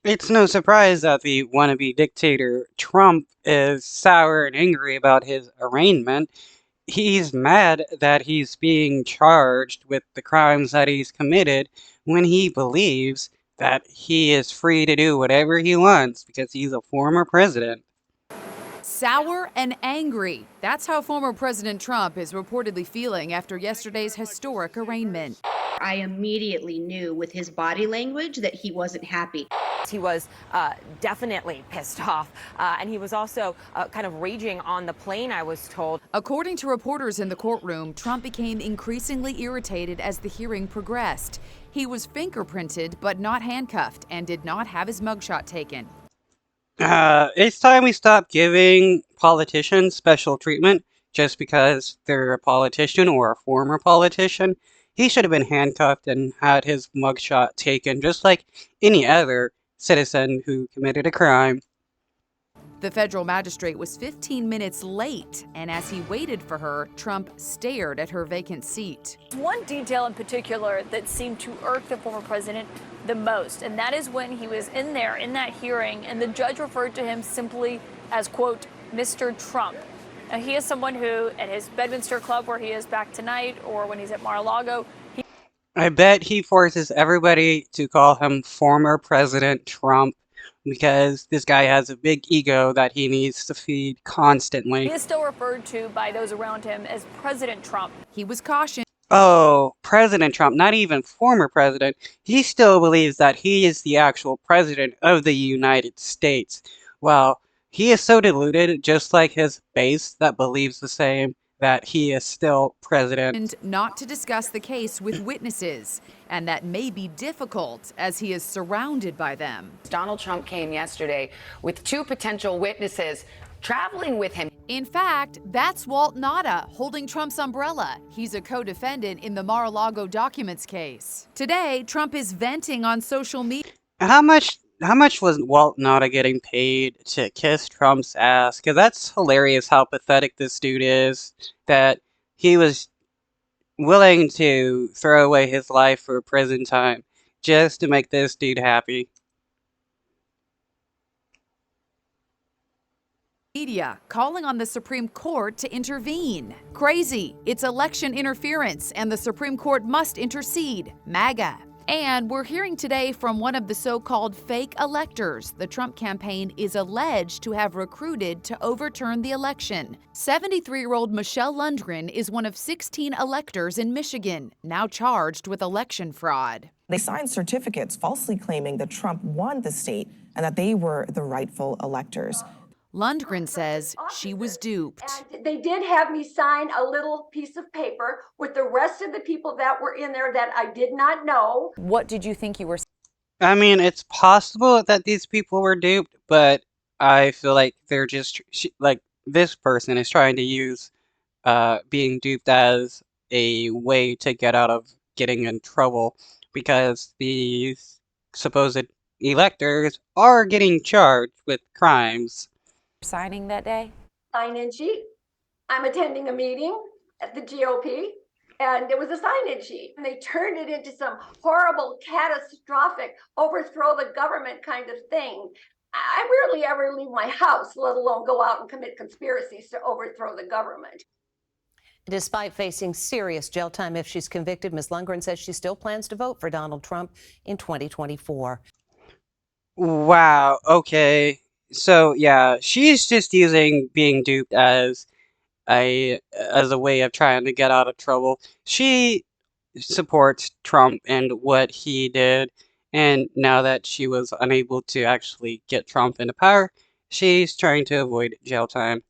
It's no surprise that the wannabe dictator Trump is sour and angry about his arraignment. He's mad that he's being charged with the crimes that he's committed when he believes that he is free to do whatever he wants because he's a former president. Sour and angry. That's how former President Trump is reportedly feeling after yesterday's historic arraignment. I immediately knew with his body language that he wasn't happy. He was definitely pissed off, and he was also kind of raging on the plane, I was told. According to reporters in the courtroom, Trump became increasingly irritated as the hearing progressed. He was fingerprinted but not handcuffed and did not have his mugshot taken. It's time we stop giving politicians special treatment just because they're a politician or a former politician. He should have been handcuffed and had his mugshot taken just like any other citizen who committed a crime. The federal magistrate was 15 minutes late, and as he waited for her, Trump stared at her vacant seat. One detail in particular that seemed to irk the former president the most, and that is when he was in there in that hearing and the judge referred to him simply as, quote, Mr. Trump. Now, he is someone who, at his Bedminster Club where he is back tonight or when he's at Mar-a-Lago, I bet he forces everybody to call him former President Trump because this guy has a big ego that he needs to feed constantly. he is still referred to by those around him as President Trump. He was cautioned. Oh, President Trump, not even former president. He still believes that he is the actual president of the United States. Well, he is so deluded, just like his base that believes the same, that he is still president. Not to discuss the case with witnesses, and that may be difficult as he is surrounded by them. Donald Trump came yesterday with two potential witnesses traveling with him. In fact, that's Walt Nauta holding Trump's umbrella. He's a co-defendant in the Mar-a-Lago documents case. Today, Trump is venting on social media. How much was Walt Nauta getting paid to kiss Trump's ass? Because that's hilarious how pathetic this dude is, that he was willing to throw away his life for prison time just to make this dude happy. Media calling on the Supreme Court to intervene. Crazy. It's election interference, and the Supreme Court must intercede. MAGA. And we're hearing today from one of the so-called fake electors the Trump campaign is alleged to have recruited to overturn the election. 73-year-old Michelle Lundgren is one of 16 electors in Michigan, now charged with election fraud. They signed certificates falsely claiming that Trump won the state and that they were the rightful electors. Lundgren says she was duped. And they did have me sign a little piece of paper with the rest of the people that were in there that I did not know. What did you think you were? I mean, it's possible that these people were duped, but I feel like they're just, like, this person is trying to use being duped as a way to get out of getting in trouble because these supposed electors are getting charged with crimes. Signing that day? Sign-in sheet. I'm attending a meeting at the GOP, and it was a sign-in sheet. And they turned it into some horrible, catastrophic, overthrow the government kind of thing. I rarely ever leave my house, let alone go out and commit conspiracies to overthrow the government. Despite facing serious jail time if she's convicted, Ms. Lundgren says she still plans to vote for Donald Trump in 2024. Wow, okay. So yeah, she's just using being duped as a way of trying to get out of trouble. She supports Trump and what he did, and now that she was unable to actually get Trump into power, she's trying to avoid jail time.